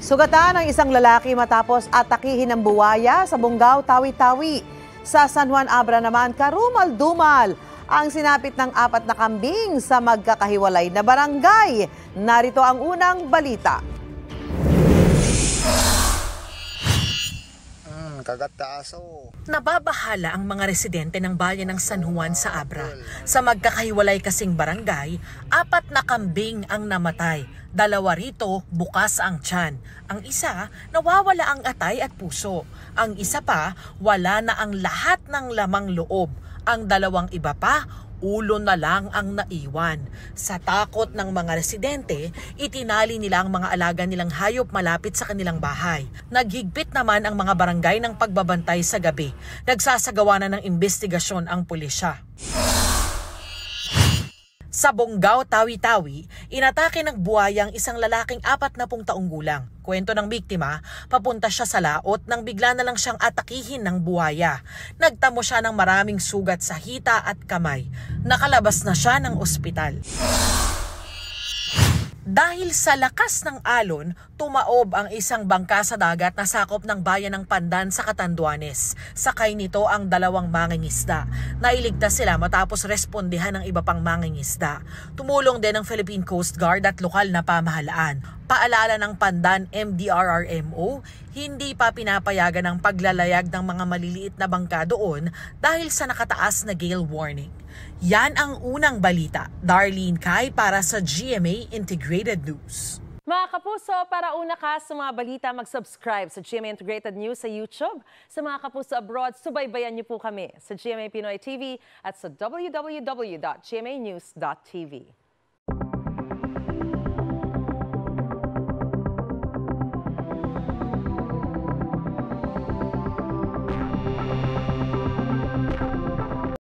Sugatan ng isang lalaki matapos atakihin ng buwaya sa Bunggao, Tawi-Tawi. Sa San Juan Abra naman, karumal-dumal ang sinapit ng 4 na kambing sa magkakahiwalay na barangay. Narito ang unang balita. Kagataso. Nababahala ang mga residente ng bayan ng San Juan sa Abra. Sa magkakahiwalay kasing barangay, 4 na kambing ang namatay. 2 rito, bukas ang tiyan. Ang isa, nawawala ang atay at puso. Ang isa pa, wala na ang lahat ng lamang loob. Ang 2 iba pa, ulo na lang ang naiwan. Sa takot ng mga residente, itinali nila ang mga alaga nilang hayop malapit sa kanilang bahay. Naghigpit naman ang mga barangay ng pagbabantay sa gabi. Nagsasagawa na ng investigasyon ang pulisya. Sa Bunggao, Tawi-Tawi, inatake ng buwaya ang isang lalaking 40 taong gulang. Kwento ng biktima, papunta siya sa laot nang bigla na lang siyang atakihin ng buwaya. Nagtamo siya ng maraming sugat sa hita at kamay. Nakalabas na siya ng ospital. Dahil sa lakas ng alon, tumaob ang isang bangka sa dagat na sakop ng bayan ng Pandan sa Catanduanes. Sakay nito ang 2 mangingisda. Nailigtas sila matapos respondihan ng iba pang mangingisda. Tumulong din ang Philippine Coast Guard at lokal na pamahalaan. Paalala ng Pandan MDRRMO, hindi pa pinapayagan ang paglalayag ng mga maliliit na bangka doon dahil sa nakataas na gale warning. Yan ang unang balita. Darlene Kai para sa GMA Integrated News. Mga kapuso, para una ka sa mga balita, mag-subscribe sa GMA Integrated News sa YouTube. Sa mga kapuso abroad, subaybayan niyo po kami sa GMA Pinoy TV at sa www.gmanews.tv.